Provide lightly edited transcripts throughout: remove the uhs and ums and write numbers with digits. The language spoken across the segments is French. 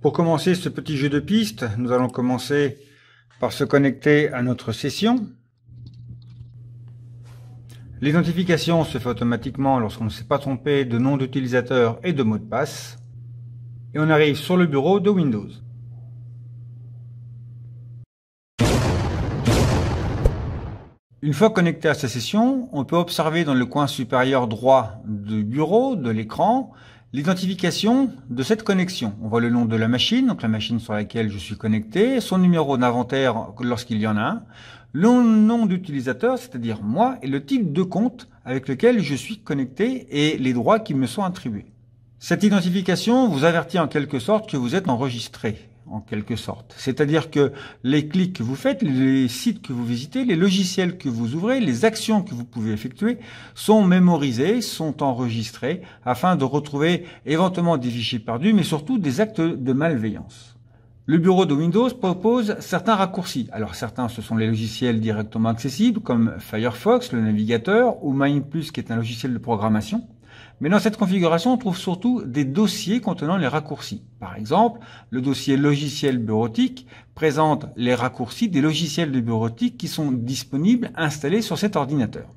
Pour commencer ce petit jeu de piste, nous allons commencer par se connecter à notre session. L'identification se fait automatiquement lorsqu'on ne s'est pas trompé de nom d'utilisateur et de mot de passe. Et on arrive sur le bureau de Windows. Une fois connecté à sa session, on peut observer dans le coin supérieur droit du bureau, de l'écran, l'identification de cette connexion. On voit le nom de la machine, donc la machine sur laquelle je suis connecté, son numéro d'inventaire lorsqu'il y en a un, le nom d'utilisateur, c'est-à-dire moi, et le type de compte avec lequel je suis connecté et les droits qui me sont attribués. Cette identification vous avertit en quelque sorte que vous êtes enregistré. En quelque sorte. C'est-à-dire que les clics que vous faites, les sites que vous visitez, les logiciels que vous ouvrez, les actions que vous pouvez effectuer sont mémorisés, sont enregistrés afin de retrouver éventuellement des fichiers perdus, mais surtout des actes de malveillance. Le bureau de Windows propose certains raccourcis. Alors certains, ce sont les logiciels directement accessibles comme Firefox, le navigateur, ou MindPlus qui est un logiciel de programmation. Mais dans cette configuration, on trouve surtout des dossiers contenant les raccourcis. Par exemple, le dossier logiciel bureautique présente les raccourcis des logiciels de bureautique qui sont disponibles installés sur cet ordinateur.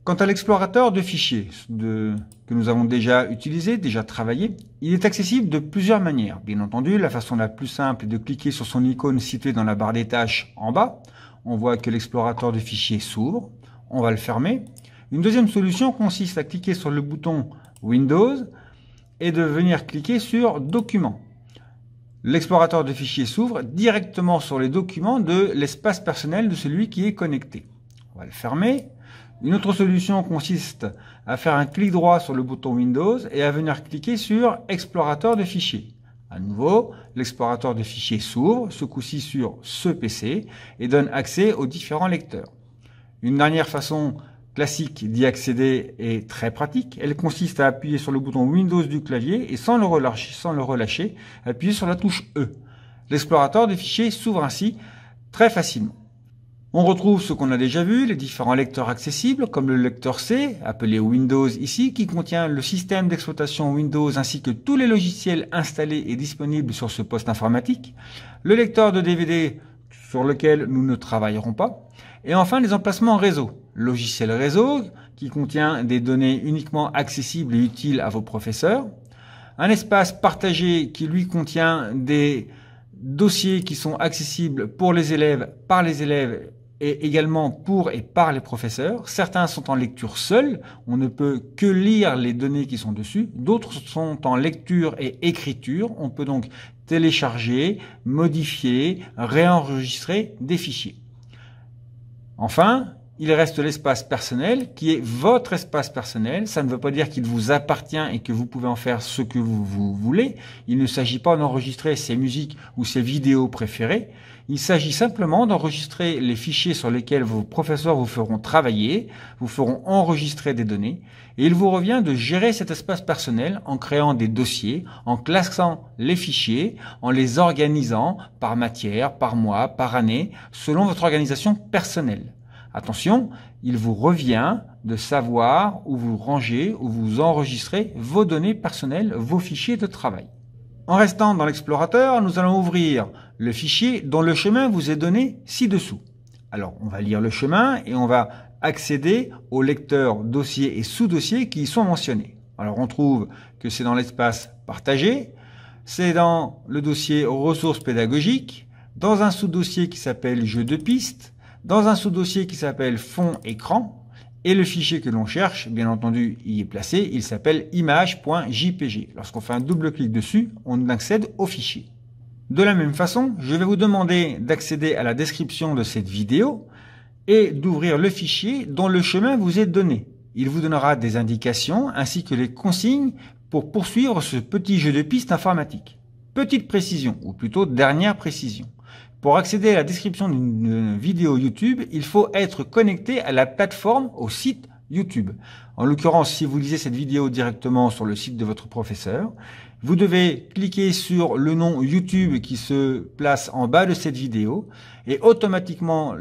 Quant à l'explorateur de fichiers que nous avons déjà utilisé, déjà travaillé, il est accessible de plusieurs manières. Bien entendu, la façon la plus simple est de cliquer sur son icône située dans la barre des tâches en bas. On voit que l'explorateur de fichiers s'ouvre. On va le fermer. Une deuxième solution consiste à cliquer sur le bouton Windows et de venir cliquer sur Documents. L'explorateur de fichiers s'ouvre directement sur les documents de l'espace personnel de celui qui est connecté. On va le fermer. Une autre solution consiste à faire un clic droit sur le bouton Windows et à venir cliquer sur Explorateur de fichiers. À nouveau, l'explorateur de fichiers s'ouvre, ce coup-ci sur ce PC, et donne accès aux différents lecteurs. Une dernière façon classique d'y accéder est très pratique. Elle consiste à appuyer sur le bouton Windows du clavier et sans le relâcher, appuyer sur la touche E. L'explorateur des fichiers s'ouvre ainsi très facilement. On retrouve ce qu'on a déjà vu, les différents lecteurs accessibles, comme le lecteur C, appelé Windows ici, qui contient le système d'exploitation Windows ainsi que tous les logiciels installés et disponibles sur ce poste informatique, le lecteur de DVD sur lequel nous ne travaillerons pas, et enfin les emplacements réseau. Logiciel réseau qui contient des données uniquement accessibles et utiles à vos professeurs. Un espace partagé qui lui contient des dossiers qui sont accessibles pour les élèves, par les élèves et également pour et par les professeurs. Certains sont en lecture seule, on ne peut que lire les données qui sont dessus. D'autres sont en lecture et écriture, on peut donc télécharger, modifier, réenregistrer des fichiers. Enfin, il reste l'espace personnel qui est votre espace personnel. Ça ne veut pas dire qu'il vous appartient et que vous pouvez en faire ce que vous voulez. Il ne s'agit pas d'enregistrer ses musiques ou ses vidéos préférées. Il s'agit simplement d'enregistrer les fichiers sur lesquels vos professeurs vous feront travailler, vous feront enregistrer des données. Et il vous revient de gérer cet espace personnel en créant des dossiers, en classant les fichiers, en les organisant par matière, par mois, par année, selon votre organisation personnelle. Attention, il vous revient de savoir où vous rangez, où vous enregistrez vos données personnelles, vos fichiers de travail. En restant dans l'explorateur, nous allons ouvrir le fichier dont le chemin vous est donné ci-dessous. Alors, on va lire le chemin et on va accéder aux lecteurs dossiers et sous-dossiers qui y sont mentionnés. Alors, on trouve que c'est dans l'espace partagé, c'est dans le dossier ressources pédagogiques, dans un sous-dossier qui s'appelle jeu de piste, dans un sous-dossier qui s'appelle fond écran, et le fichier que l'on cherche, bien entendu, y est placé, il s'appelle image.jpg. Lorsqu'on fait un double-clic dessus, on accède au fichier. De la même façon, je vais vous demander d'accéder à la description de cette vidéo et d'ouvrir le fichier dont le chemin vous est donné. Il vous donnera des indications ainsi que les consignes pour poursuivre ce petit jeu de piste informatique. Petite précision, ou plutôt dernière précision. Pour accéder à la description d'une vidéo YouTube, il faut être connecté à la plateforme, au site YouTube. En l'occurrence, si vous lisez cette vidéo directement sur le site de votre professeur, vous devez cliquer sur le nom YouTube qui se place en bas de cette vidéo et automatiquement,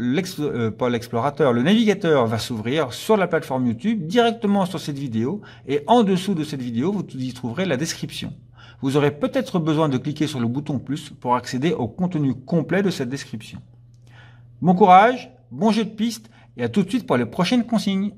pas l'explorateur, le navigateur va s'ouvrir sur la plateforme YouTube directement sur cette vidéo et en dessous de cette vidéo, vous y trouverez la description. vous aurez peut-être besoin de cliquer sur le bouton plus pour accéder au contenu complet de cette description. Bon courage, bon jeu de piste et à tout de suite pour les prochaines consignes.